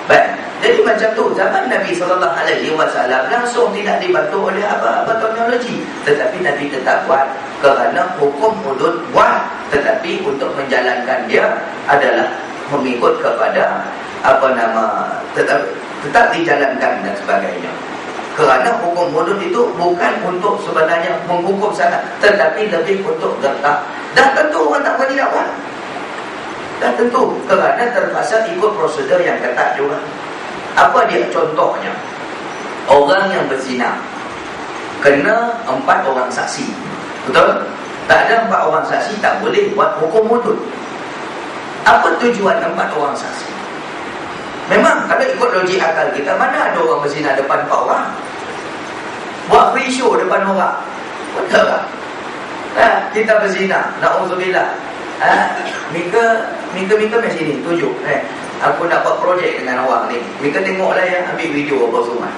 Baik. Jadi macam tu, zaman Nabi SAW langsung tidak dibantu oleh apa teknologi, tetapi Nabi tetap buat kerana hukum hudud buat, tetapi untuk menjalankan dia adalah mengikut kepada tetap dijalankan dan sebagainya. Kerana hukum hudud itu bukan untuk sebenarnya menghukum sangat, tetapi lebih untuk gertak. Dah tentu orang tak berani nak buat. Dah tentu, kerana terpaksa ikut prosedur yang ketat juga. Apa dia contohnya? Orang yang berzina kena 4 orang saksi. Betul? Tak ada 4 orang saksi, tak boleh buat hukum hudud. Apa tujuan 4 orang saksi? Memang kalau ikut logik akal kita, mana ada orang berzina depan 4 orang? Buat free show depan orang. Betul tak? Kita berzina, na'udzubillah. Mika main sini, tunjuk. Aku nak buat projek dengan orang ni. Mika tengoklah ya, ambil video apa semua.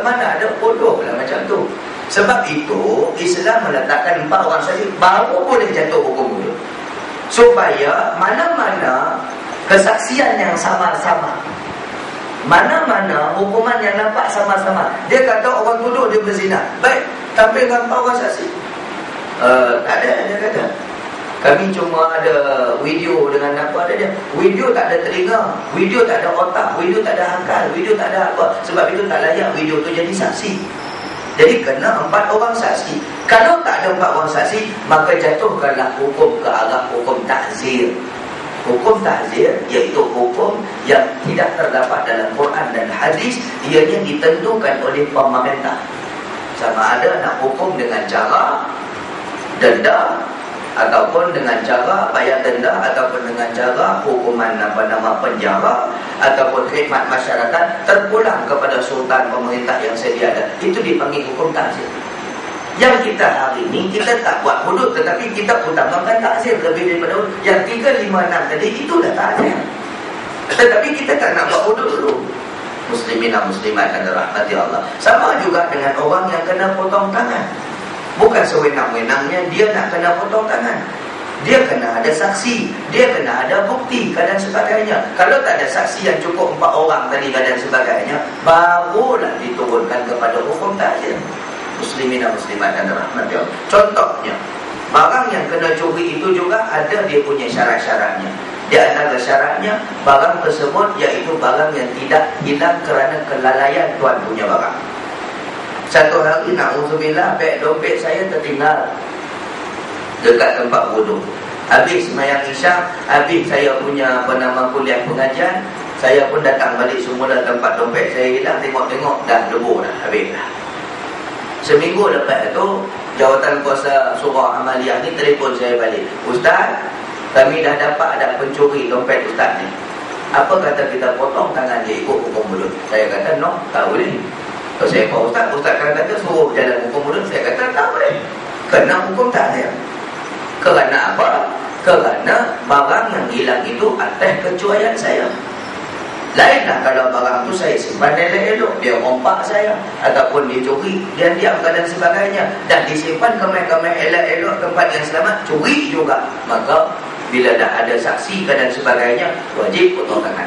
Mana ada bodoh lah macam tu. Sebab itu Islam meletakkan 4 orang saja baru boleh jatuh hukum hudud. Supaya mana-mana kesaksian yang sama-sama, mana-mana hukuman yang nampak sama-sama. Dia kata orang tuduh dia berzina, baik, tapi dengan 4 orang saksi. Tak ada, dia kata kami cuma ada video dengan apa ada dia. Video tak ada telinga, video tak ada otak, video tak ada akal, video tak ada apa. Sebab itu tak layak video tu jadi saksi. Jadi kena 4 orang saksi. Kalau tak ada 4 orang saksi, maka jatuhkanlah hukum ke arah hukum ta'zir. Hukum ta'zir iaitu hukum yang tidak terdapat dalam Quran dan hadis, ianya ditentukan oleh pemerintah. Sama ada nak hukum dengan cara denda, ataupun dengan cara bayar denda, ataupun dengan cara hukuman penjara, ataupun khidmat masyarakat terpulang kepada sultan pemerintah yang sedia ada. Itu dipanggil hukum ta'zir. Yang kita hari ini, kita tak buat hudud, tetapi kita utamakan ta'zir lebih daripada hudud. Yang 3, 5, 6 tadi, itulah ta'zir. Tetapi kita tak nak buat hudud dulu. Muslimin dan muslimat dan rahmati Allah. Sama juga dengan orang yang kena potong tangan. Bukan sewenang-wenangnya dia nak kena potong tangan. Dia kena ada saksi, dia kena ada bukti dan sebagainya. Kalau tak ada saksi yang cukup 4 orang tadi dan sebagainya, barulah diturunkan kepada hukum ta'zir. Muslimin dan muslimat dan rahmati Allah. Contohnya, barang yang kena curi itu juga ada dia punya syarat-syaratnya. Di antara syaratnya, barang tersebut iaitu barang yang tidak hilang kerana kelalaian tuan punya barang. Satu hari, na'udzubillah, beg dompet saya tertinggal dekat tempat wuduk. Habis sembahyang isyak, habis saya punya kuliah pengajian, saya pun datang balik semula tempat dompet saya hilang. Tengok-tengok dah lebur dah, habis dah. Seminggu lepas tu, jawatan kuasa surah amaliyah ni telefon saya balik. Ustaz, kami dah dapat ada pencuri dompet ustaz ni. Apa kata kita potong tangan dia ikut hukum hudud? Saya kata no, tak boleh. Kalau saya call Ustaz kata suruh berjalan hukum hudud, saya kata tak boleh. Kena hukum ta'zir. Kerana apa? Kerana barang yang hilang itu atas kecuaian saya. Lainlah kalau barang tu saya simpan elok-elok, dia rompak saya, ataupun dia curi, dia diamkan dan sebagainya, dan disimpan kemai-kemai elok-elok tempat yang selamat, curi juga. Maka bila dah ada saksi dan sebagainya, wajib potong tangan.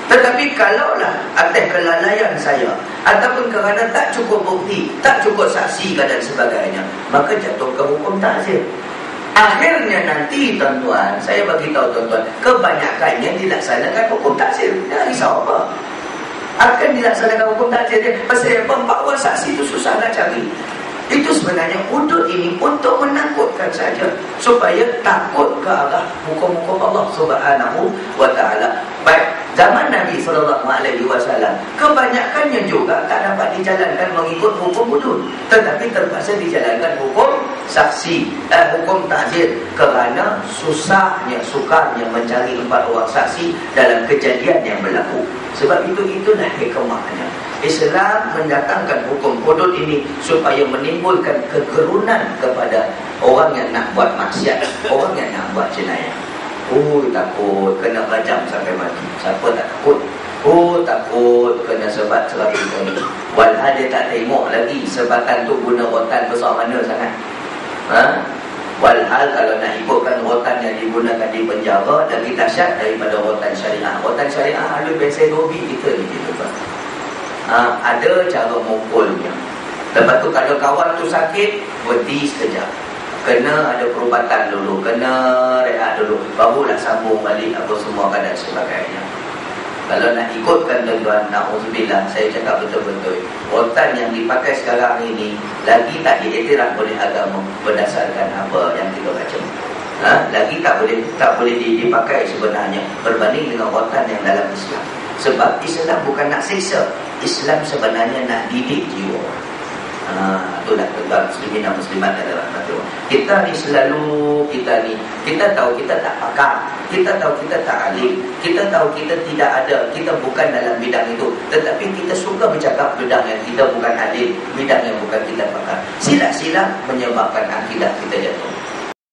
Tetapi kalaulah atas kelalaian saya, ataupun kerana tak cukup bukti, tak cukup saksi dan sebagainya, maka jatuh ke hukum ta'zir. Akhirnya nanti tuan-tuan, saya bagi tahu tuan-tuan, kebanyakannya dilaksanakan hukum ta'zir. Jangan risau apa. Akan dilaksanakan hukum ta'zir dia. Pasal apa? 4 orang saksi itu susah nak cari. Itu sebenarnya hudud ini untuk menakutkan saja, supaya takut ke arah hukum-hukum Allah Subhanahu wa ta'ala. Baik, zaman Nabi SAW, kebanyakannya juga tak dapat dijalankan mengikut hukum hudud, tetapi terpaksa dijalankan hukum saksi, hukum ta'zir, kerana susahnya, sukarnya mencari 4 orang saksi dalam kejadian yang berlaku. Sebab itulah hikmahnya Islam mendatangkan hukum hudud ini, supaya menimbulkan kegerunan kepada orang yang nak buat maksiat, orang yang nak buat jenayah. Takut kena rajam sampai mati. Siapa tak takut? Takut kena sebat 100 kali. Walhal dia tak tengok lagi sebatan tu guna rotan besar mana sangat. Walhal kalau nak ikutkan rotan yang digunakan di penjara lagi dahsyat daripada rotan syariah. Rotan syariah ada pensel hobi kita ni gitu. Ada cara mukulnya. Lepas tu kalau kawan tu sakit, berhenti sekejap. Kena ada perubatan dulu, kena rehat dulu, barulah sambung balik apa semua dan sebagainya. Kalau nak ikutkan tuan-tuan, na'udzubillah, saya cakap betul-betul, rotan yang dipakai sekarang ini lagi tak diiktiraf oleh agama berdasarkan apa yang kita baca. Lagi tak boleh dipakai sebenarnya berbanding dengan rotan yang dalam Islam. Sebab Islam bukan nak seksa, Islam sebenarnya nak didik jiwa. Itulah tuan muslimin dan muslimat dan rahmatullah. Kita ni selalu kita tahu kita tak pakar, kita tahu kita tak alim, kita tahu kita tidak ada, kita bukan dalam bidang itu, tetapi kita suka bercakap bidang yang kita bukan alim, bidang yang bukan kita pakar. Silap-silap menyebabkan akidah kita jatuh.